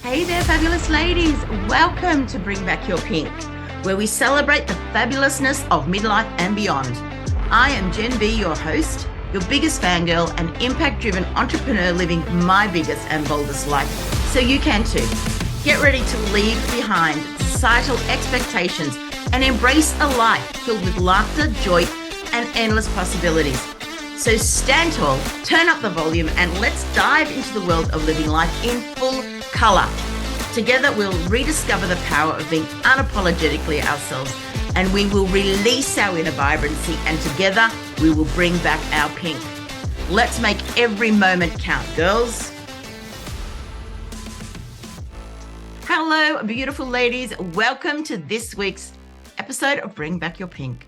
Hey there, fabulous ladies. Welcome to Bring Back Your Pink, where we celebrate the fabulousness of midlife and beyond. I am Jen B, your host, your biggest fangirl and impact-driven entrepreneur living my biggest and boldest life, so you can too. Get ready to leave behind societal expectations and embrace a life filled with laughter, joy, and endless possibilities. So stand tall, turn up the volume, and let's dive into the world of living life in full color. Together, we'll rediscover the power of being unapologetically ourselves, and we will release our inner vibrancy, and together, we will bring back our pink. Let's make every moment count, girls. Hello, beautiful ladies. Welcome to this week's episode of Bring Back Your Pink.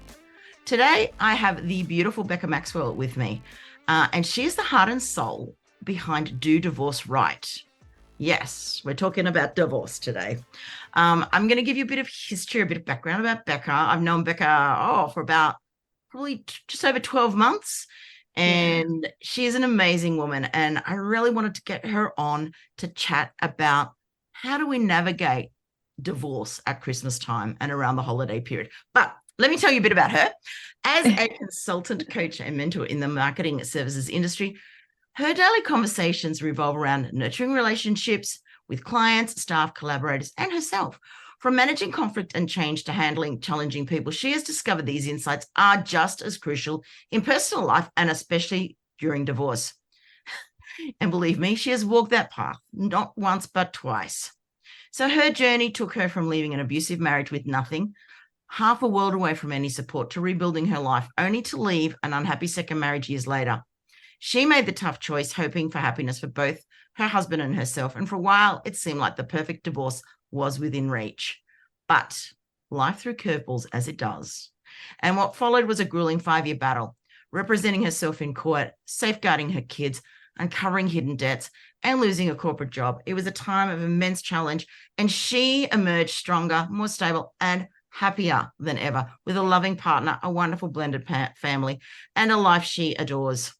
Today, I have the beautiful Becca Maxwell with me, and she is the heart and soul behind Do Divorce Right. Yes, we're talking about divorce today. I'm going to give you a bit of history, a bit of background about Becca. I've known Becca for about probably just over 12 months, and she is an amazing woman, and I really wanted to get her on to chat about how do we navigate divorce at Christmas time and around the holiday period. But let me tell you a bit about her. As a consultant, coach, and mentor in the marketing services industry, her daily conversations revolve around nurturing relationships with clients, staff, collaborators, and herself. From managing conflict and change to handling challenging people, she has discovered these insights are just as crucial in personal life and especially during divorce. And believe me, she has walked that path, not once, but twice. So her journey took her from leaving an abusive marriage with nothing, half a world away from any support, to rebuilding her life, only to leave an unhappy second marriage years later. She made the tough choice, hoping for happiness for both her husband and herself. And for a while, it seemed like the perfect divorce was within reach. But life threw curveballs, as it does. And what followed was a grueling 5-year battle, representing herself in court, safeguarding her kids, uncovering hidden debts, and losing a corporate job. It was a time of immense challenge, and she emerged stronger, more stable, and happier than ever, with a loving partner, a wonderful blended family, and a life she adores.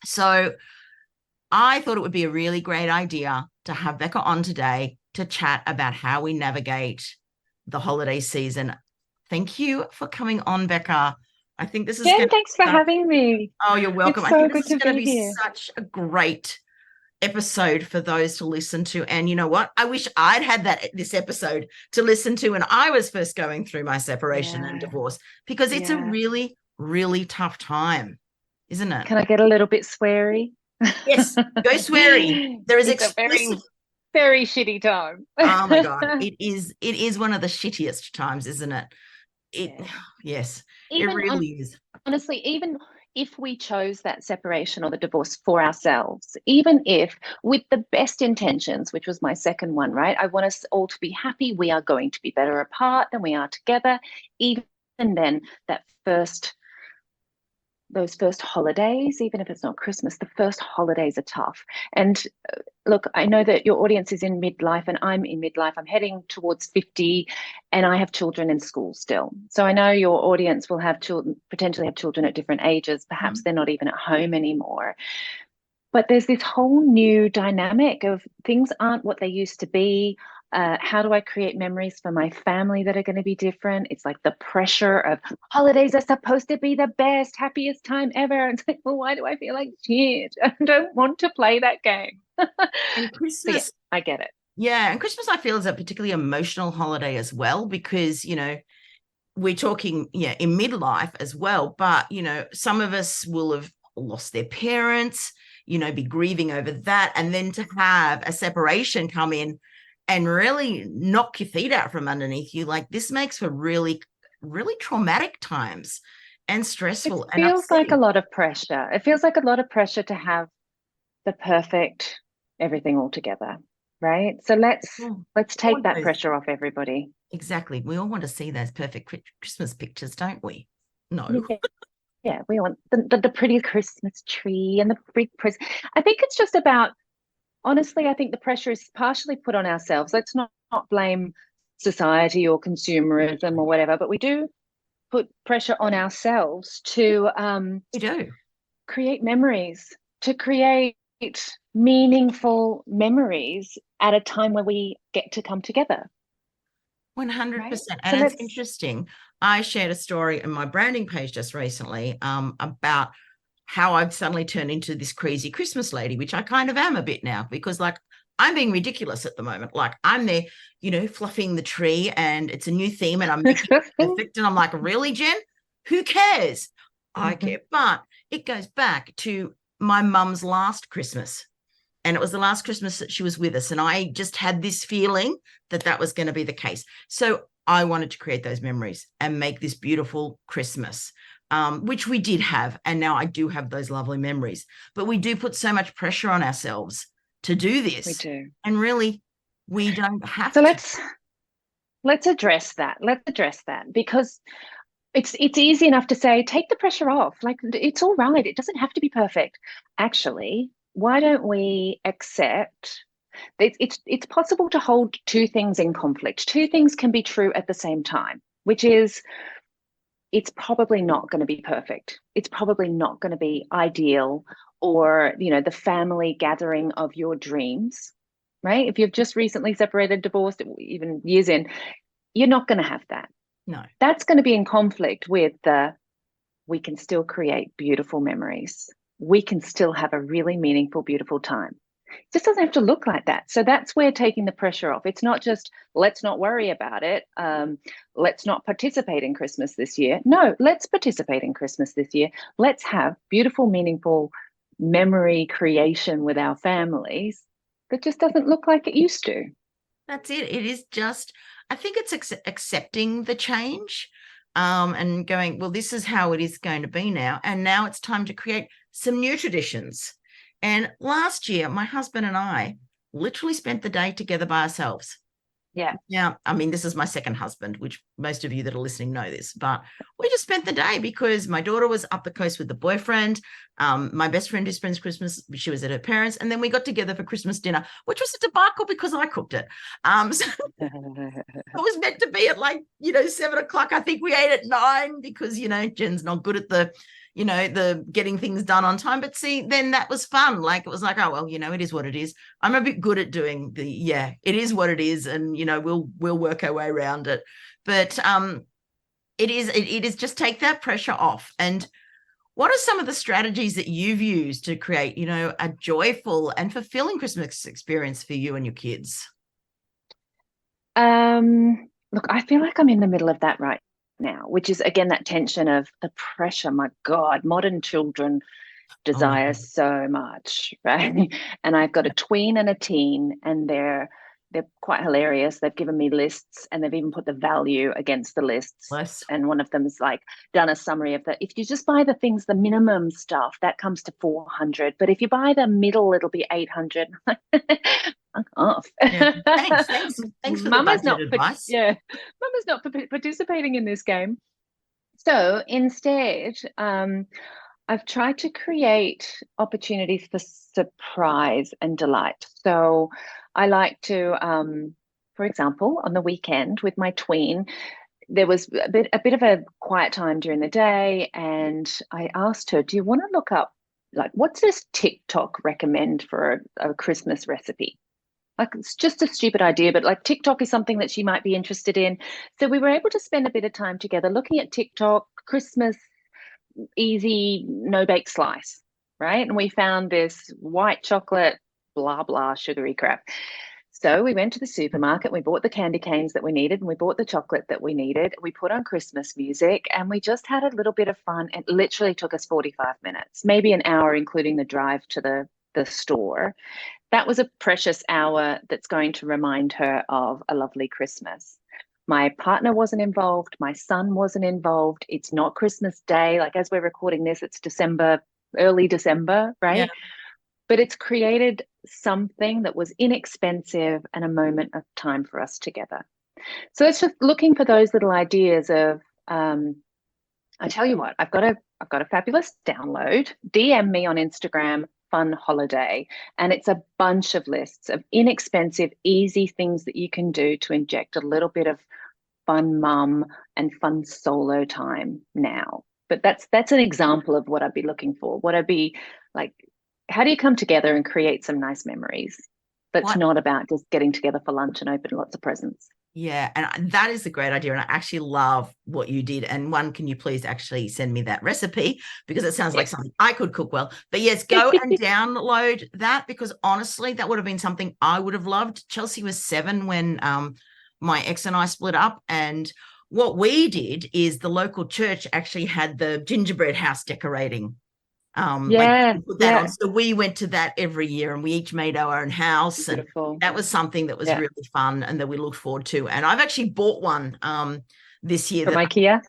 So I thought it would be a really great idea to have Becca on today to chat about how we navigate the holiday season. Thank you for coming on, Becca. I think this is Jen, thanks for having me. Oh, you're welcome. It's I so think this good is to going to be be here. such a great episode for those to listen to. And you know what? I wish I'd had this episode to listen to when I was first going through my separation and divorce, because it's a really, really tough time, isn't it? Can I get a little bit sweary? Yes, go sweary. There is It's a explicit. very shitty time. Oh my God. It is one of the shittiest times, isn't it? Yes, it Even really is. honestly, even if we chose that separation or the divorce for ourselves, even if with the best intentions, which was my second one, right? I want us all to be happy. We are going to be better apart than we are together. Even then, those first holidays, even if it's not Christmas, the first holidays are tough. And look, I know that your audience is in midlife and I'm in midlife. I'm heading towards 50 and I have children in school still. So I know your audience will have children, potentially have children at different ages. Perhaps they're not even at home anymore. But there's this whole new dynamic of things aren't what they used to be. How do I create memories for my family that are going to be different? It's like the pressure of holidays are supposed to be the best, happiest time ever. It's like, well, why do I feel like shit? I don't want to play that game. And So yeah, Christmas, I get it. yeah, and Christmas I feel is a particularly emotional holiday as well, because we're talking in midlife as well, but some of us will have lost their parents, be grieving over that, and then to have a separation come in and really knock your feet out from underneath you, like this makes for really, really traumatic times and stressful It and feels like a upsetting. lot of pressure. It feels like a lot of pressure to have the perfect everything all together, right? So let's All take that those pressure off everybody. Exactly. We all want to see those perfect Christmas pictures, don't we? No. Yeah, yeah, we want the pretty Christmas tree and the big present. I think it's just about, honestly, I think the pressure is partially put on ourselves. Let's not blame society or consumerism or whatever, but we do put pressure on ourselves to We do. create memories, to create meaningful memories at a time where we get to come together. 100%. Right? And it's interesting. I shared a story in my branding page just recently about how I've suddenly turned into this crazy Christmas lady, which I kind of am a bit now, because like I'm being ridiculous at the moment. Like I'm there, fluffing the tree and it's a new theme and I'm making it perfect. And I'm like, really, Jen? Who cares? I care. But it goes back to my mum's last Christmas. And it was the last Christmas that she was with us. And I just had this feeling that that was going to be the case. So I wanted to create those memories and make this beautiful Christmas, which we did have. And now I do have those lovely memories. But we do put so much pressure on ourselves to do this. We do. And really, we don't have so to. Let's address that. Let's address that, because it's easy enough to say, take the pressure off. Like, it's all right. It doesn't have to be perfect. Actually, why don't we accept that it's possible to hold two things in conflict? Two things can be true at the same time, which is it's probably not going to be perfect. It's probably not going to be ideal, or, the family gathering of your dreams, right? If you've just recently separated, divorced, even years in, you're not going to have that. No. That's going to be in conflict with we can still create beautiful memories. We can still have a really meaningful, beautiful time. It just doesn't have to look like that. So that's where taking the pressure off. It's not just, let's not worry about it. Let's not participate in Christmas this year. No, let's participate in Christmas this year. Let's have beautiful, meaningful memory creation with our families that just doesn't look like it used to. That's it. It is just, I think it's accepting the change and going, well, this is how it is going to be now. And now it's time to create some new traditions. And last year, my husband and I literally spent the day together by ourselves. Yeah. Now, I mean, this is my second husband, which most of you that are listening know this, but we just spent the day because my daughter was up the coast with the boyfriend. My best friend who spends Christmas, she was at her parents', and then we got together for Christmas dinner, which was a debacle because I cooked it. So it was meant to be at 7:00. I think we ate at 9 because, Jen's not good at the getting things done on time. But see, then that was fun. Like, it was like, oh, well, it is what it is. I'm a bit good at doing it is what it is. And, we'll work our way around it. But it is just take that pressure off. And what are some of the strategies that you've used to create, a joyful and fulfilling Christmas experience for you and your kids? Look, I feel like I'm in the middle of that right now, which is again that tension of the pressure. My God, modern children desire so much, right? And I've got a tween and a teen, and they're quite hilarious. They've given me lists, and they've even put the value against the lists. Bless. And one of them's like done a summary of that. If you just buy the things, the minimum stuff, that comes to 400. But if you buy the middle, it'll be 800. Fuck off. Yeah. Thanks for the budget advice. Yeah, Mama's not participating in this game. So instead, I've tried to create opportunities for surprise and delight. So I like to, for example, on the weekend with my tween, there was a bit of a quiet time during the day, and I asked her, do you want to look up, like, what's this TikTok recommend for a Christmas recipe? Like, it's just a stupid idea, but like TikTok is something that she might be interested in. So we were able to spend a bit of time together looking at TikTok, Christmas, easy, no-bake slice, right? And we found this white chocolate, blah, blah, sugary crap. So we went to the supermarket, we bought the candy canes that we needed, and we bought the chocolate that we needed. We put on Christmas music, and we just had a little bit of fun. It literally took us 45 minutes, maybe an hour, including the drive to the store. That was a precious hour that's going to remind her of a lovely Christmas. My partner wasn't involved. My son wasn't involved. It's not Christmas Day. Like, as we're recording this, it's December, early December, right? Yeah. But it's created something that was inexpensive and a moment of time for us together. So it's just looking for those little ideas of, I tell you what, I've got a fabulous download. DM me on Instagram, Fun Holiday, and it's a bunch of lists of inexpensive, easy things that you can do to inject a little bit of fun mum and fun solo time now. But that's an example of what I'd be looking for. What I'd be like, how do you come together and create some nice memories that's What? not about just getting together for lunch and opening lots of presents? Yeah, and that is a great idea. And I actually love what you did. And one, can you please actually send me that recipe? Because it sounds like Yes. something I could cook well. But yes, go and download that, because honestly, that would have been something I would have loved. Chelsea was 7 when my ex and I split up. And what we did is the local church actually had the gingerbread house decorating. Like Yeah, put that on. yeah. So we went to that every year, and we each made our own house. And Beautiful. that was something that was Yeah. really fun and that we looked forward to. And I've actually bought one this year From that IKEA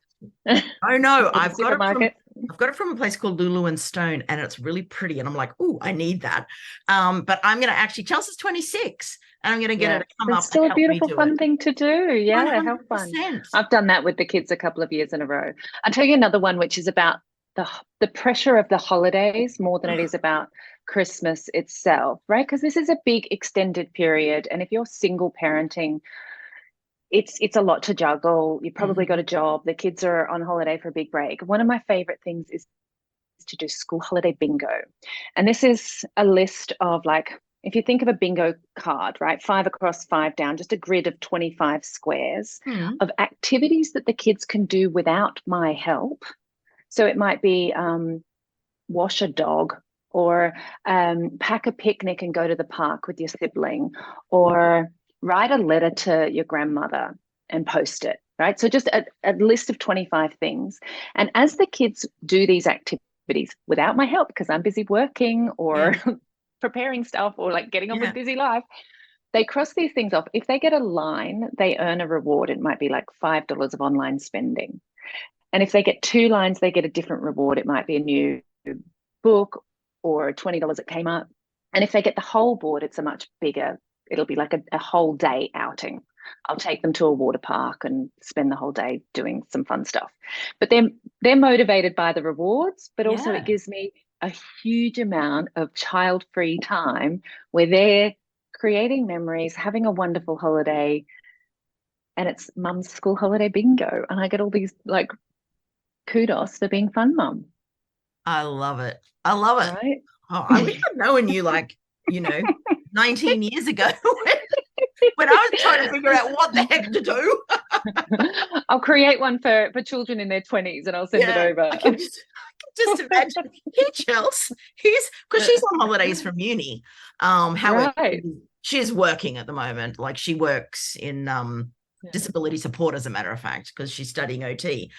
oh no, or the supermarket. I've got it from a place called Lulu and Stone, and it's really pretty. And I'm like, oh, I need that. But I'm gonna actually, Chelsea's 26, and I'm gonna get her Yeah. to come It's up and still a help me beautiful, do it. fun thing to do. Yeah, how fun. 100%. I've done that with the kids a couple of years in a row. I'll tell you another one, which is about the pressure of the holidays more than it is about Christmas itself, right? Because this is a big extended period. And if you're single parenting, it's a lot to juggle. You've probably got a job. The kids are on holiday for a big break. One of my favorite things is to do school holiday bingo. And this is a list of, like, if you think of a bingo card, right? 5 across, 5 down, just a grid of 25 squares Mm-hmm. of activities that the kids can do without my help. So it might be wash a dog, or pack a picnic and go to the park with your sibling, or write a letter to your grandmother and post it, right? So just a list of 25 things. And as the kids do these activities without my help, because I'm busy working or Yeah. preparing stuff or like getting on with Yeah. busy life, they cross these things off. If they get a line, they earn a reward. It might be like $5 of online spending. And if they get 2 lines, they get a different reward. It might be a new book or $20 at Kmart. And if they get the whole board, it's a much bigger, it'll be like a whole day outing. I'll take them to a water park and spend the whole day doing some fun stuff. But they're motivated by the rewards, but also it Yeah. gives me a huge amount of child-free time where they're creating memories, having a wonderful holiday, and it's mum's school holiday bingo. And I get all these like kudos for being fun mum, I love it. I love it. right? Oh, I wish I'd known you, like, 19 years ago when I was trying to figure out what the heck to do. I'll create one for children in their 20s and I'll send it Yeah, over. I can just imagine. Here, Chels, here's because she's on holidays from uni. However, Right. she's working at the moment. Like, she works in Yeah. disability support, as a matter of fact, because she's studying OT.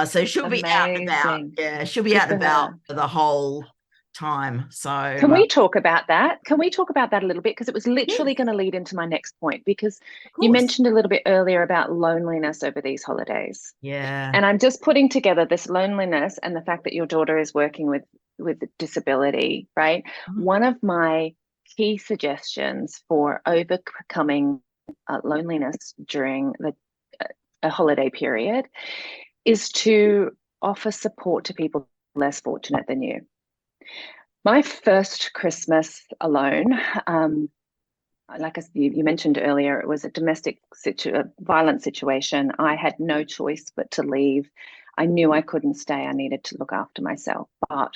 So she'll be out and about. Amazing. Yeah, she'll be Good out and for about her. for the whole time. So Can we talk about that? Can we talk about that a little bit? Because it was yes, literally going to lead into my next point, because of you course. mentioned a little bit earlier about loneliness over these holidays. Yeah. And I'm just putting together this loneliness and the fact that your daughter is working with disability, right? Mhm. One of my key suggestions for overcoming loneliness during a holiday period is to offer support to people less fortunate than you. My first Christmas alone, like you mentioned earlier, it was a violent situation. I had no choice but to leave. I knew I couldn't stay. I needed to look after myself. But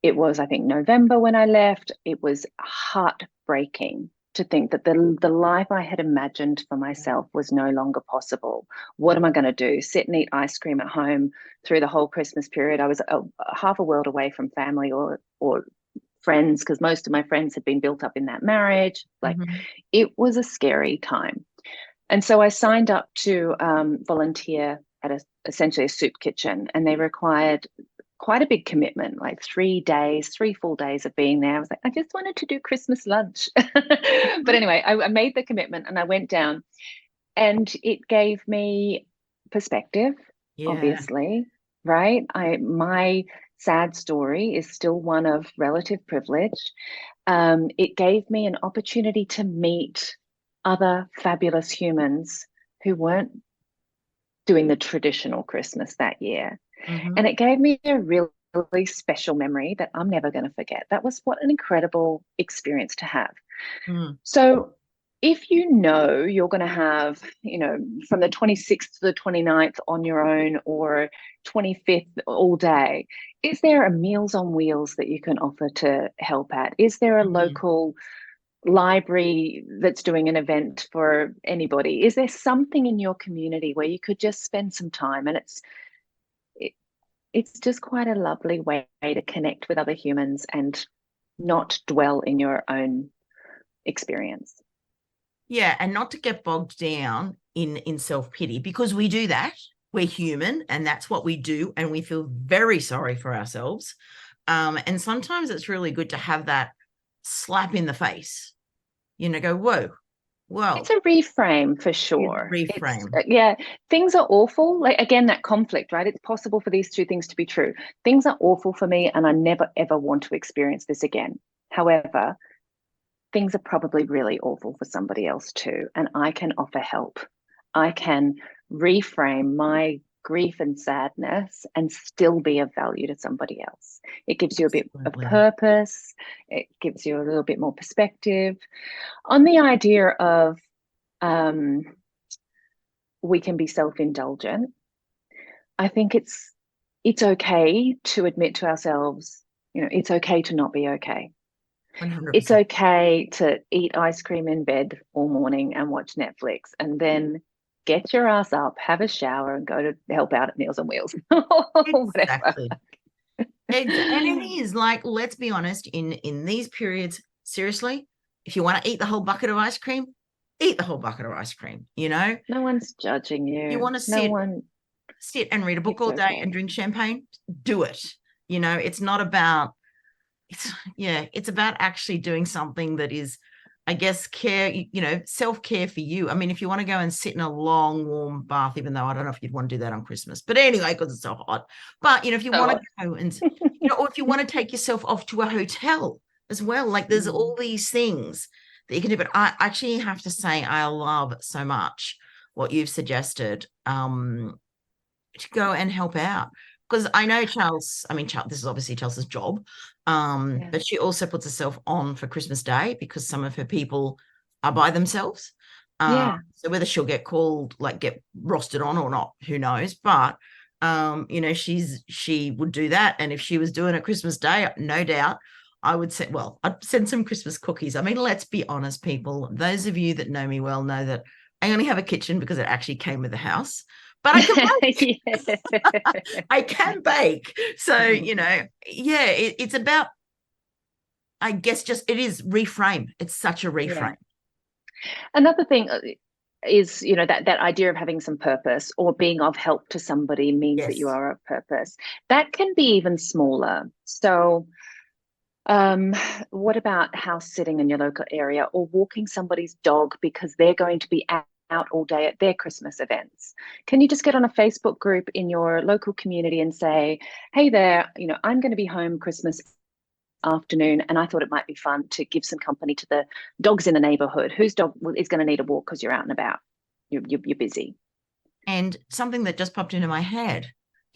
it was, I think, November when I left. It was heartbreaking to think that the life I had imagined for myself was no longer possible. What am I going to do? Sit and eat ice cream at home through the whole Christmas period? I was half a world away from family or friends, because most of my friends had been built up in that marriage. Like, Mhm. it was a scary time. And so I signed up to volunteer at essentially a soup kitchen, and they required quite a big commitment, like 3 days, 3 full days of being there. I was like, I just wanted to do Christmas lunch. But anyway, I made the commitment and I went down, and it gave me perspective, Yeah. obviously, right? My sad story is still one of relative privilege. It gave me an opportunity to meet other fabulous humans who weren't doing the traditional Christmas that year. Mhm. And it gave me a really special memory that I'm never going to forget. That was what an incredible experience to have. Mm. So if you know you're going to have, from the 26th to the 29th on your own, or 25th all day, Is there a Meals on Wheels that you can offer to help at? Is there a Mhm. local library that's doing an event for anybody? Is there something in your community where you could just spend some time? And it, it's just quite a lovely way to connect with other humans and not dwell in your own experience. Yeah, and not to get bogged down in self-pity, because we do that. We're human, and that's what we do, and we feel very sorry for ourselves. And sometimes it's really good to have that slap in the face, go, whoa, It's whoa, a reframe for it's sure. It's, reframe. yeah, things are awful. Like, again, that conflict, right? It's possible for these two things to be true. Things are awful for me, and I never, ever want to experience this again. However, things are probably really awful for somebody else too. And I can offer help. I can reframe my grief and sadness and still be of value to somebody else. It gives you a bit of Absolutely. purpose. It gives you a little bit more perspective on the idea of um, we can be self-indulgent. I think it's okay to admit to ourselves, it's okay to not be okay. It's 100%. okay to eat ice cream in bed all morning and watch Netflix and then get your ass up, have a shower, and go to help out at Meals on Wheels or whatever. Exactly. And it is like, let's be honest, in these periods, seriously, if you want to eat the whole bucket of ice cream, eat the whole bucket of ice cream. No one's judging You you. want to No one, sit and read a book it's all day and okay. drink champagne, do it. It's not about it's about actually doing something that is, I guess, self-care for you. I mean, if you want to go and sit in a long warm bath, even though I don't know if you'd want to do that on Christmas, but anyway, because it's so hot. But if you want to So, go and or if you want to take yourself off to a hotel as well, like there's all these things that you can do. But I actually have to say I love so much what you've suggested, to go and help out, because I know Charles, this is obviously Chelsea's job, yeah. but she also puts herself on for Christmas Day because some of her people are by themselves. Yeah. So whether she'll get called, like get rostered on or not, who knows? But she would do that, and if she was doing it Christmas Day, no doubt I'd send some Christmas cookies. I mean, let's be honest, people. Those of you that know me well know that I only have a kitchen because it actually came with the house, but I can Yeah. I can bake. So, yeah, it's about, I guess, just it is reframe. It's such a Yeah. reframe. Another thing is, that idea of having some purpose or being of help to somebody means that you Yes. are of purpose. That can be even smaller. So, what about house sitting in your local area or walking somebody's dog because they're going to be out all day at their Christmas events? Can you just get on a Facebook group in your local community and say, hey there, I'm going to be home Christmas afternoon and I thought it might be fun to give some company to the dogs in the neighborhood. Whose dog is going to need a walk because you're out and about? You're busy. And something that just popped into my head,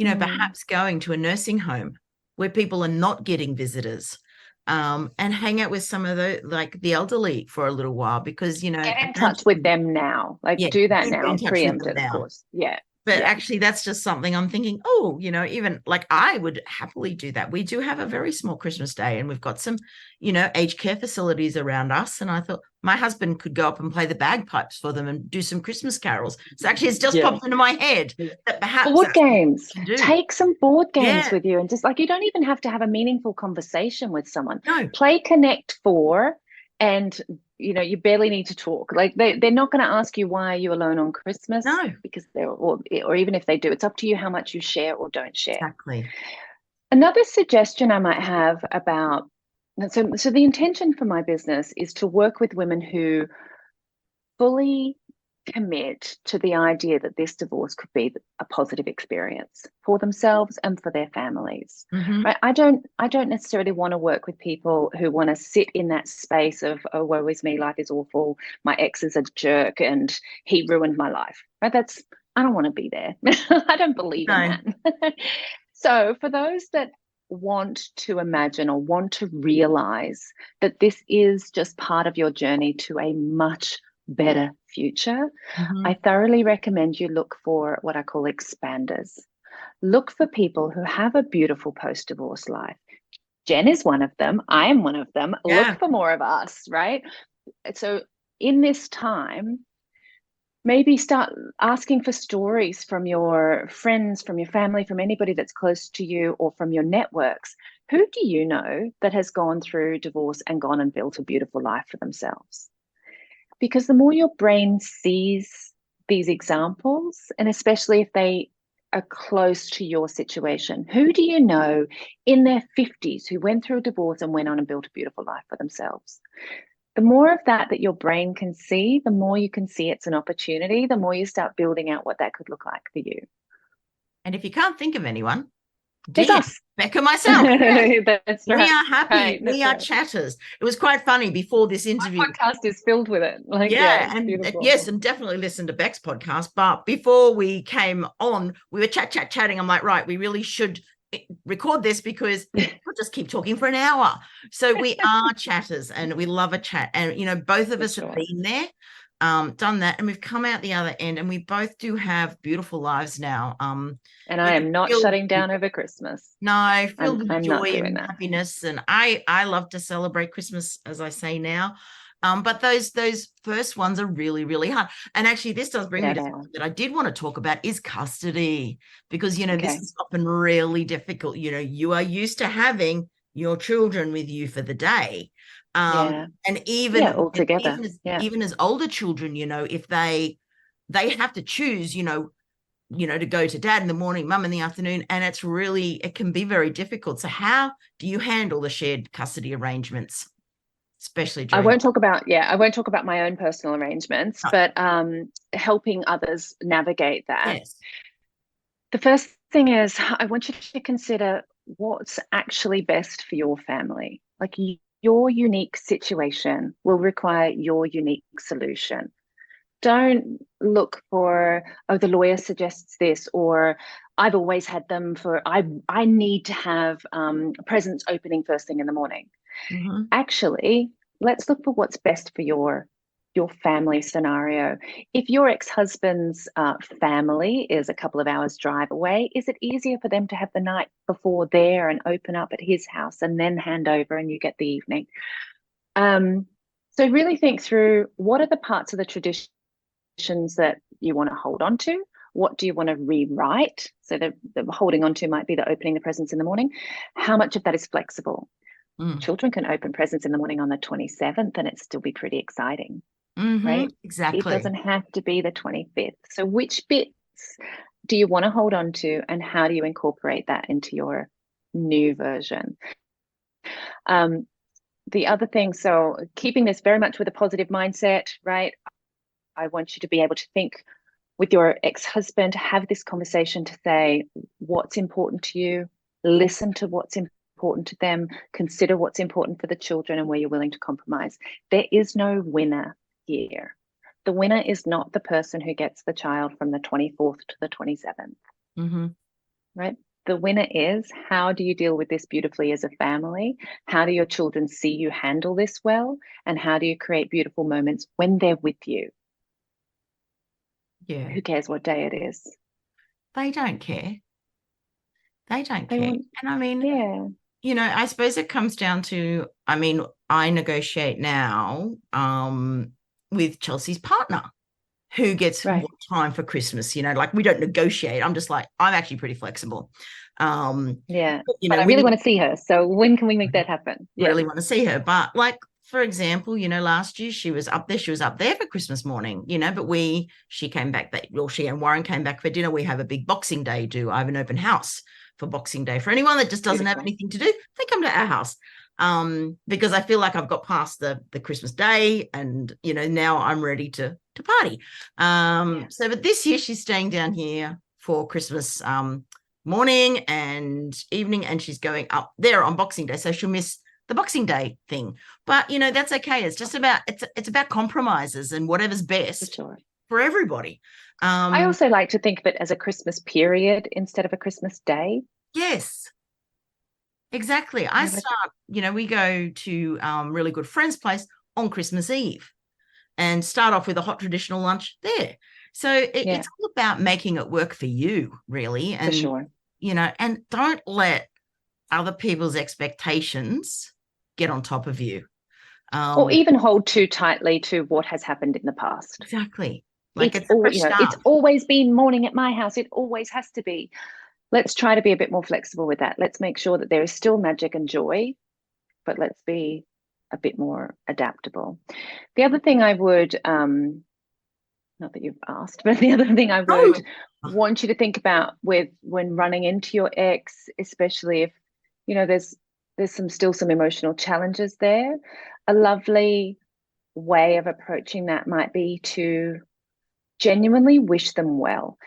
Mm. perhaps going to a nursing home where people are not getting visitors, and hang out with some of the elderly for a little while, because, Get in touch with imagine, them now. Like, yeah, do that do get now. in touch with Preempt them it, of now. course. Yeah. But Yeah. actually, that's just something I'm thinking, oh, even like I would happily do that. We do have a very small Christmas day, and we've got some, aged care facilities around us. And I thought my husband could go up and play the bagpipes for them and do some Christmas carols. So actually, it's just Yeah. popped into my head that perhaps Board that's what games. we can do. Take some board games Yeah, with you and just like you don't even have to have a meaningful conversation with someone. no, Play Connect Four and you barely need to talk. Like they're not going to ask you why are you alone on Christmas no, because or even if they do, it's up to you how much you share or don't share. exactly. Another suggestion I might have about so the intention for my business is to work with women who fully commit to the idea that this divorce could be a positive experience for themselves and for their families. Mm-hmm. Right? I don't necessarily want to work with people who want to sit in that space of, oh, woe is me, life is awful, my ex is a jerk and he ruined my life. Right? I don't want to be there. I don't believe in No, that. So for those that want to imagine or want to realize that this is just part of your journey to a much better future, mm-hmm. I thoroughly recommend you look for what I call expanders. Look for people who have a beautiful post-divorce life. Jen is one of them. I am one of them. Yeah. Look for more of us, right? So in this time, maybe start asking for stories from your friends, from your family, from anybody that's close to you, or from your networks. Who do you know that has gone through divorce and gone and built a beautiful life for themselves? Because the more your brain sees these examples, and especially if they are close to your situation, who do you know in their 50s who went through a divorce and went on and built a beautiful life for themselves? The more of that your brain can see, the more you can see it's an opportunity, the more you start building out what that could look like for you. And if you can't think of anyone, It's DM us. Becca myself. That's We right. are happy. We That's are right. chatters. It was quite funny before this My interview. podcast is filled with it. Like, yeah, Yeah, it's and beautiful. yes, and definitely listen to Beck's podcast. But before we came on, we were chatting. I'm like, right, we really should record this because we'll just keep talking for an hour. So we are chatters and we love a chat. And, both of us have been there, done that, and we've come out the other end, and we both do have beautiful lives now. And I am not shutting down over Christmas. No, filled with I'm joy not doing and that. happiness. And I love to celebrate Christmas, as I say now. But those first ones are really, really hard. And actually, this does bring me to something that I did want to talk about is custody, because this is often really difficult. You are used to having your children with you for the day. And all together. Even as older children, if they have to choose, to go to dad in the morning, mum in the afternoon, and it can be very difficult. So how do you handle the shared custody arrangements, especially during— I won't talk about my own personal arrangements, but helping others navigate that. Yes. The first thing is I want you to consider what's actually best for your family. Like your unique situation will require your unique solution. Don't look for, oh, the lawyer suggests this, or I've always had them for, I need to have presents opening first thing in the morning. Mm-hmm. Actually, let's look for what's best for your family scenario. If your ex-husband's family is a couple of hours drive away, is it easier for them to have the night before there and open up at his house and then hand over and you get the evening? So really think through, what are the parts of the traditions that you want to hold on to? What do you want to rewrite? So the holding on to might be the opening the presents in the morning. How much of that is flexible? Children can open presents in the morning on the 27th and it still be pretty exciting, right? Exactly. It doesn't have to be the 25th. So which bits do you want to hold on to, and how do you incorporate that into your new version? The other thing, so keeping this very much with a positive mindset, right? I want you to be able to think with your ex-husband, have this conversation to say what's important to you, listen to what's important to them, consider what's important for the children and where you're willing to compromise. There is no winner here. The winner is not the person who gets the child from the 24th to the 27th, right? The winner is, how do you deal with this beautifully as a family? How do your children see you handle this well? And how do you create beautiful moments when they're with you? Yeah. Who cares what day it is? They don't care. They don't care. And I mean, I suppose it comes down to, I negotiate now with Chelsea's partner, who gets what time for Christmas. Like, we don't negotiate. I'm just like, I'm actually pretty flexible. But I really want to see her. So when can we make that happen? Really want to see her. But like, for example, last year she was up there for Christmas morning, but she came back she and Warren came back for dinner. We have a big Boxing Day do. I have an open house for Boxing Day. For anyone that just doesn't have anything to do, they come to our house. Because I feel like I've got past the Christmas day, and now I'm ready to party. But this year she's staying down here for Christmas morning and evening, and she's going up there on Boxing Day, so she'll miss the Boxing Day thing. But that's okay. It's just about it's about compromises and whatever's best for everybody. I also like to think of it as a Christmas period instead of a Christmas day. Yes, exactly. We go to really good friend's place on Christmas Eve and start off with a hot traditional lunch there. So it's all about making it work for you, really. And for sure. and don't let other people's expectations get on top of you. Or even hold too tightly to what has happened in the past. Exactly. Like It's it's a all, fresh it's start. always been morning at my house. It always has to be. Let's try to be a bit more flexible with that. Let's make sure that there is still magic and joy, but let's be a bit more adaptable. The other thing I would, not that you've asked, but the other thing I would want you to think about with when running into your ex, especially if, there's still some emotional challenges there, a lovely way of approaching that might be to genuinely wish them well.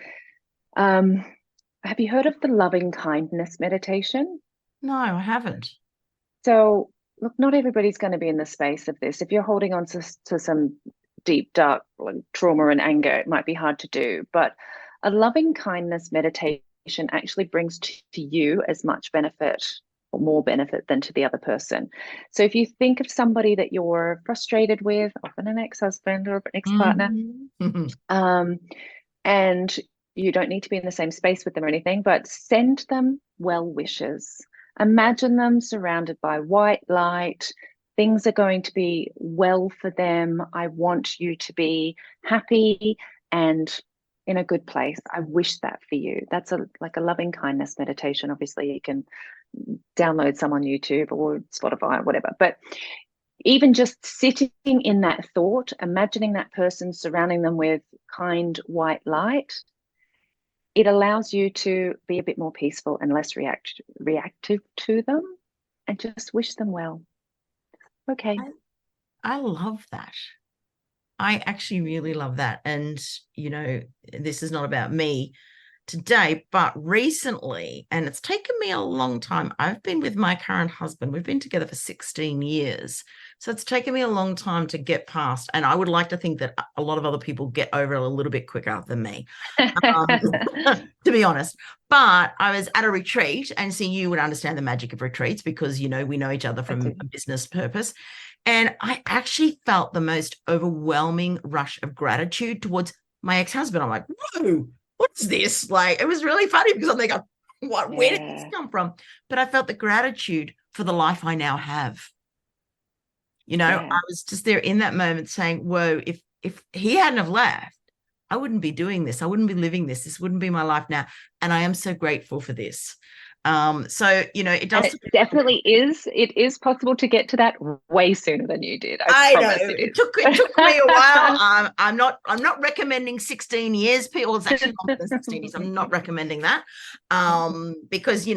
Have you heard of the loving kindness meditation? No, I haven't. So, look, not everybody's going to be in the space of this. If you're holding on to some deep, dark trauma and anger, it might be hard to do. But a loving kindness meditation actually brings to you as much benefit or more benefit than to the other person. So if you think of somebody that you're frustrated with, often an ex-husband or an ex-partner, and you don't need to be in the same space with them or anything, but send them well wishes. Imagine them surrounded by white light. Things are going to be well for them. I want you to be happy and in a good place. I wish that for you. That's like a loving kindness meditation. Obviously, you can download some on YouTube or Spotify or whatever. But even just sitting in that thought, imagining that person, surrounding them with kind white light, it allows you to be a bit more peaceful and less reactive to them, and just wish them well. Okay. I love that. I actually really love that. And, this is not about me today, but recently, and it's taken me a long time. I've been with my current husband. We've been together for 16 years. So it's taken me a long time to get past. And I would like to think that a lot of other people get over it a little bit quicker than me, to be honest. But I was at a retreat, and see, you would understand the magic of retreats because, we know each other from a business purpose. And I actually felt the most overwhelming rush of gratitude towards my ex-husband. I'm like, whoa, what's this? Like, it was really funny because I'm like, where did this come from? But I felt the gratitude for the life I now have. I was just there in that moment saying, whoa, if he hadn't have left, I wouldn't be doing this. I wouldn't be living this. This wouldn't be my life now. And I am so grateful for this. So, it does. And it definitely is. It is possible to get to that way sooner than you did. I promise know. it is. It took me a while. I'm not recommending 16 years. People, it's actually longer than 16 years. I'm not recommending that. Because,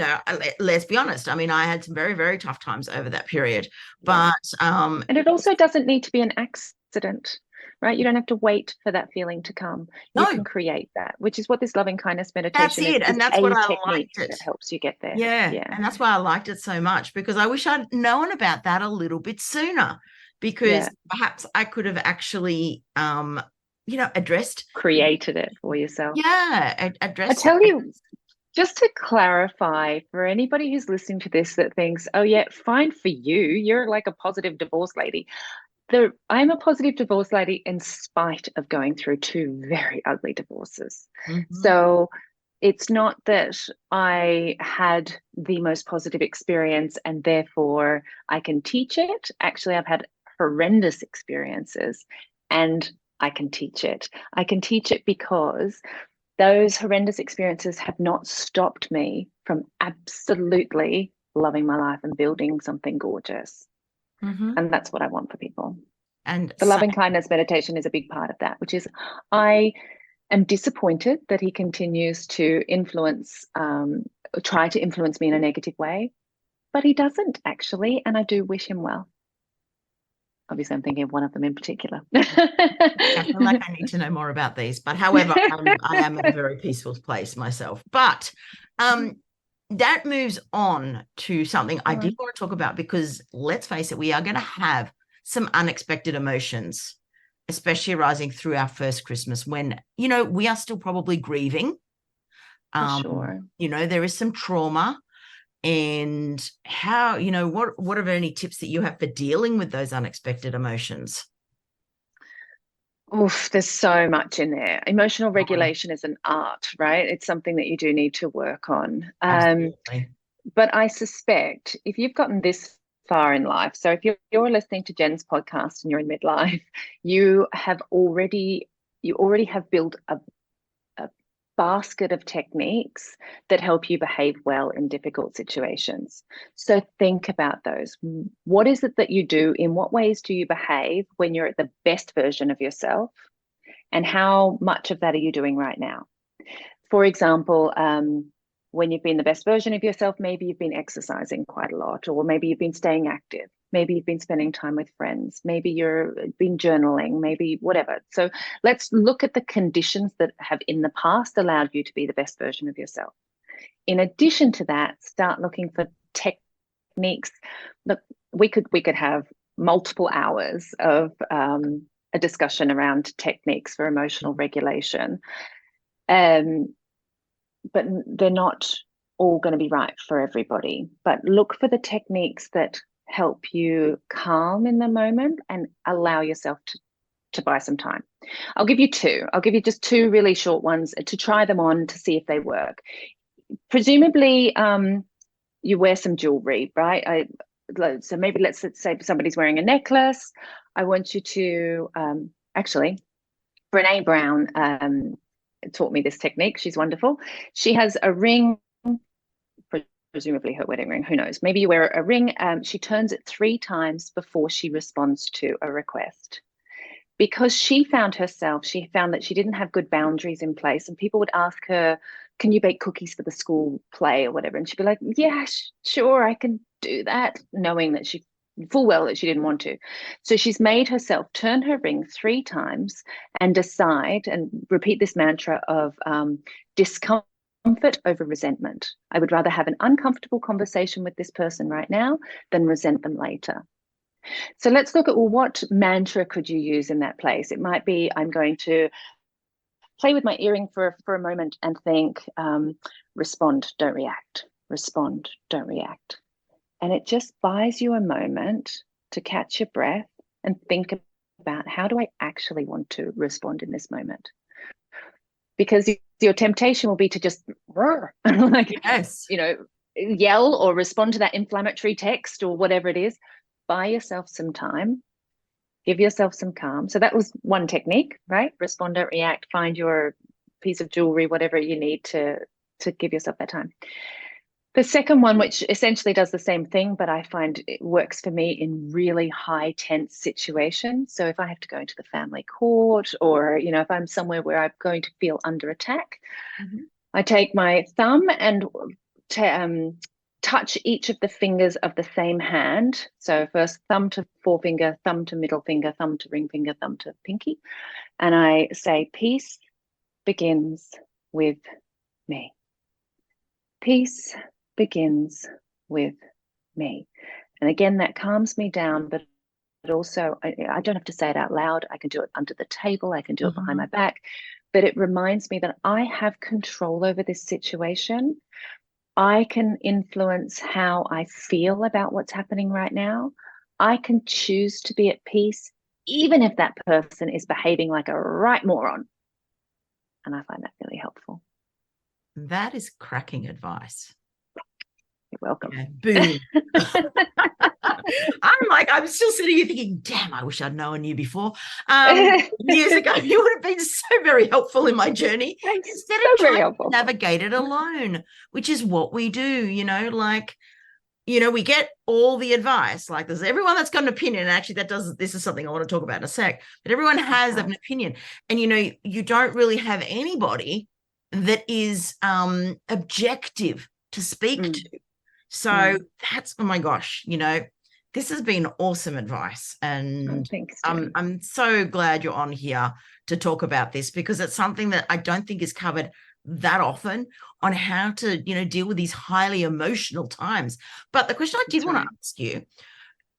let's be honest. I mean, I had some very, very tough times over that period. But and it also doesn't need to be an accident. Right? You don't have to wait for that feeling to come. You can create that, which is what this loving kindness meditation is. And that's what I liked it. That helps you get there. Yeah. And that's why I liked it so much, because I wish I'd known about that a little bit sooner, because perhaps I could have actually, created it for yourself. Yeah. I tell you, just to clarify for anybody who's listening to this that thinks, oh yeah, fine for you. You're like a positive divorce lady. I'm a positive divorce lady in spite of going through 2 very ugly divorces. So it's not that I had the most positive experience and therefore I can teach it. Actually, I've had horrendous experiences and I can teach it. I can teach it because those horrendous experiences have not stopped me from absolutely loving my life and building something gorgeous. And that's what I want for people. And the loving kindness meditation is a big part of that, which is I am disappointed that he continues to try to influence me in a negative way, but he doesn't actually. And I do wish him well. Obviously, I'm thinking of one of them in particular. I feel like I need to know more about these, but however, I am in a very peaceful place myself. But that moves on to something I did want to talk about, because let's face it, we are going to have some unexpected emotions, especially arising through our first Christmas when, we are still probably grieving. Sure. There is some trauma. And how, what are any tips that you have for dealing with those unexpected emotions? Oof, there's so much in there. Emotional Oh, regulation is an art, right? It's something that you do need to work on. absolutely. But I suspect if you've gotten this far in life, so if you're listening to Jen's podcast and you're in midlife, you have already you already have built a basket of techniques that help you behave well in difficult situations. So think about those. What is it that you do? In what ways do you behave when you're at the best version of yourself? And how much of that are you doing right now? For example, when you've been the best version of yourself, maybe you've been exercising quite a lot, or maybe you've been staying active. Maybe you've been spending time with friends. Maybe you've been journaling, maybe whatever. So let's look at the conditions that have in the past allowed you to be the best version of yourself. In addition to that, start looking for techniques. Look, we could have multiple hours of a discussion around techniques for emotional regulation. Um, but they're not all going to be right for everybody. But look for the techniques that help you calm in the moment and allow yourself to buy some time. I'll give you two. I'll give you just two really short ones to try them on to see if they work. Presumably, you wear some jewelry, right? So maybe let's say somebody's wearing a necklace. I want you to actually, Brene Brown taught me this technique. She's wonderful. She has a ring, presumably her wedding ring, who knows? Maybe you wear a ring. She turns it 3 times before she responds to a request. Because she found that she didn't have good boundaries in place, and people would ask her, can you bake cookies for the school play or whatever? And she'd be like, yeah, sure, I can do that, knowing that she full well that she didn't want to. So she's made herself turn her ring 3 times and decide and repeat this mantra of discomfort over resentment. I would rather have an uncomfortable conversation with this person right now than resent them later. So let's look at, well, what mantra could you use in that place? It might be, I'm going to play with my earring for a moment and think, respond, don't react, respond, don't react. And it just buys you a moment to catch your breath and think about, how do I actually want to respond in this moment? Because your temptation will be to just like, Yes. yell or respond to that inflammatory text or whatever it is. Buy yourself some time, give yourself some calm. So that was one technique, right? Respond, don't react, find your piece of jewelry, whatever you need to give yourself that time. The second one, which essentially does the same thing, but I find it works for me in really high tense situations. So if I have to go into the family court, or, if I'm somewhere where I'm going to feel under attack, I take my thumb and touch each of the fingers of the same hand. So first thumb to forefinger, thumb to middle finger, thumb to ring finger, thumb to pinky. And I say, peace begins with me. Peace begins with me. And again, that calms me down, but also I don't have to say it out loud. I can do it under the table. I can do it behind my back. But it reminds me that I have control over this situation. I can influence how I feel about what's happening right now. I can choose to be at peace, even if that person is behaving like a right moron. And I find that really helpful. That is cracking advice. You're welcome. Yeah, boom. I'm still sitting here thinking, damn, I wish I'd known you before. Years ago, you would have been so very helpful in my journey. Instead of trying to navigate it alone, which is what we do, we get all the advice. Like, there's everyone that's got an opinion. And actually, this is something I want to talk about in a sec. But everyone has an opinion. And, you don't really have anybody that is objective to speak to. So that's, oh my gosh, this has been awesome advice. And thanks, I'm so glad you're on here to talk about this, because it's something that I don't think is covered that often, on how to, deal with these highly emotional times. But the question I did want to ask you,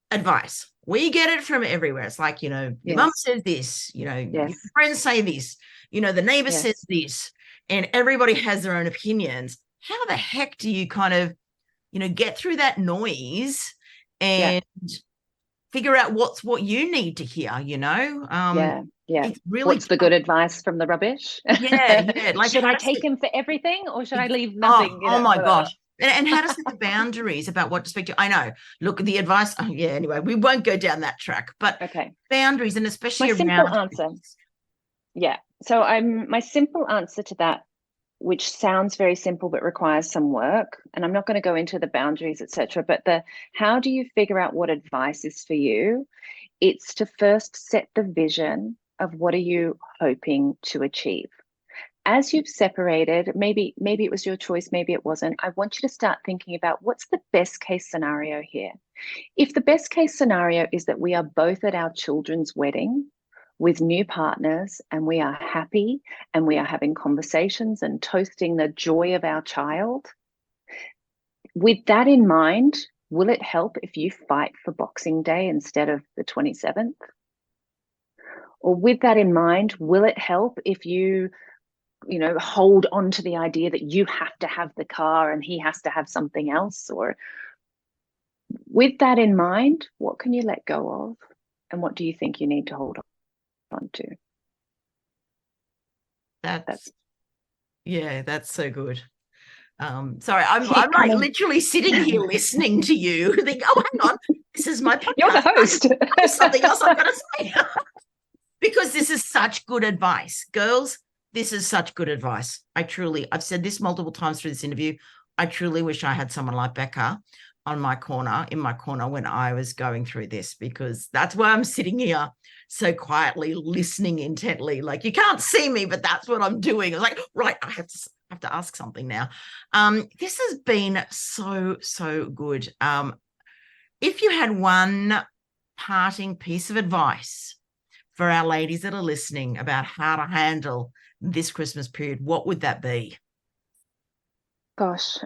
advice. We get it from everywhere. It's like, your mum says this, your friends say this, the neighbor says this, and everybody has their own opinions. How the heck do you kind of, get through that noise and figure out what you need to hear, Yeah. It's really What's the good advice from the rubbish? yeah. Like, should I take him for everything, or should I leave oh, nothing? oh my gosh. And how to set the boundaries about what to speak to. I know. Look, the advice. Oh, yeah. Anyway, we won't go down that track. But Okay. boundaries, and especially My simple around. answer. Yeah. So my simple answer to that, which sounds very simple but requires some work, and I'm not going to go into the boundaries, etc. But how do you figure out what advice is for you? It's to first set the vision of what are you hoping to achieve. As you've separated, maybe it was your choice, maybe it wasn't. I want you to start thinking about what's the best case scenario here. If the best case scenario is that we are both at our children's wedding with new partners and we are happy and we are having conversations and toasting the joy of our child, with that in mind, will it help if you fight for Boxing Day instead of the 27th? Or with that in mind, will it help if you hold on to the idea that you have to have the car and he has to have something else? Or with that in mind, what can you let go of? And what do you think you need to hold on to? That's so good. Sorry, I'm like literally sitting here listening to you. Think, oh, hang on, this is my podcast. You're the host. There's something else I've got to say. Because this is such good advice. Girls, this is such good advice. I've said this multiple times through this interview. I truly wish I had someone like Becca in my corner when I was going through this, because that's why I'm sitting here so quietly listening intently. Like, you can't see me, but that's what I'm doing. I was like, right, I have to ask something now. This has been so good. If you had one parting piece of advice for our ladies that are listening about how to handle this Christmas period, what would that be? Gosh,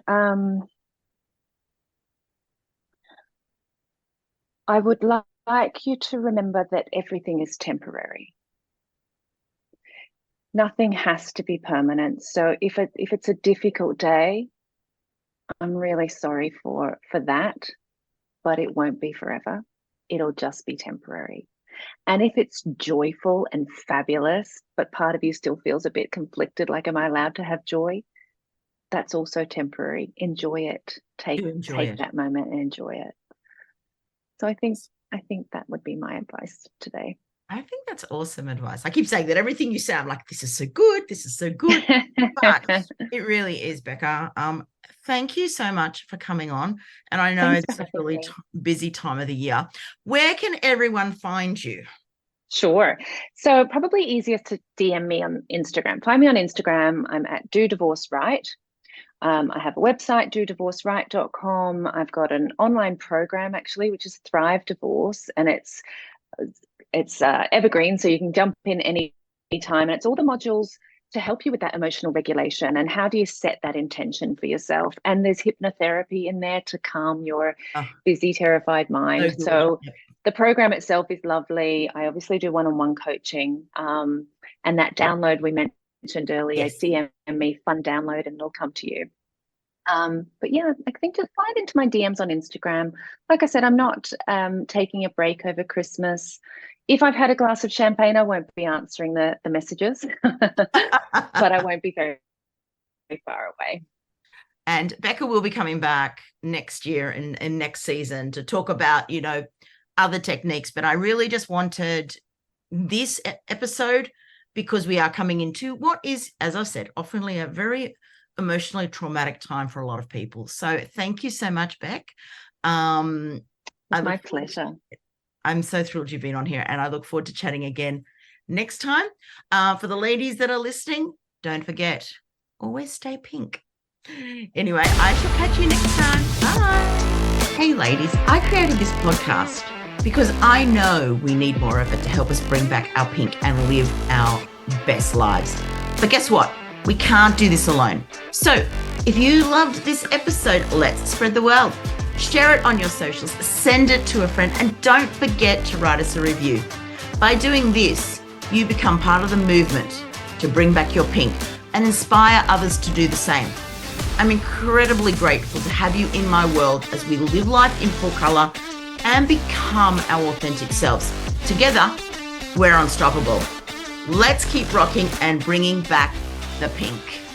I would like you to remember that everything is temporary. Nothing has to be permanent. So if it's a difficult day, I'm really sorry for that, but it won't be forever. It'll just be temporary. And if it's joyful and fabulous, but part of you still feels a bit conflicted, like, am I allowed to have joy? That's also temporary. Enjoy it. Take that moment and enjoy it. So I think that would be my advice today. I think that's awesome advice. I keep saying that everything you say, I'm like, this is so good. This is so good. But it really is, Becca. Thank you so much for coming on. And I know it's a really busy time of the year. Where can everyone find you? Sure. So probably easiest to DM me on Instagram. Find me on Instagram. I'm at Do Divorce Right. I have a website, dodivorceright.com. I've got an online program actually, which is Thrive Divorce, and it's evergreen, so you can jump in any time, and it's all the modules to help you with that emotional regulation and how do you set that intention for yourself. And there's hypnotherapy in there to calm your busy, terrified mind. So the program itself is lovely. I obviously do one-on-one coaching, and that download we mentioned earlier, DM me, fun download, and it'll come to you. But yeah, I think just slide into my DMs on Instagram. Like I said, I'm not taking a break over Christmas. If I've had a glass of champagne, I won't be answering the messages, but I won't be very, very far away. And Becca will be coming back next year and next season to talk about, other techniques. But I really just wanted this episode because we are coming into what is, as I've said, oftenly a very emotionally traumatic time for a lot of people. So thank you so much, Beck. My pleasure. I'm so thrilled you've been on here, and I look forward to chatting again next time. For the ladies that are listening, don't forget, always stay pink. Anyway, I shall catch you next time. Bye. Hey, ladies, I created this podcast because I know we need more of it to help us bring back our pink and live our best lives. But guess what? We can't do this alone. So if you loved this episode, let's spread the word. Share it on your socials, send it to a friend, and don't forget to write us a review. By doing this, you become part of the movement to bring back your pink and inspire others to do the same. I'm incredibly grateful to have you in my world as we live life in full color and become our authentic selves. Together, we're unstoppable. Let's keep rocking and bringing back the pink.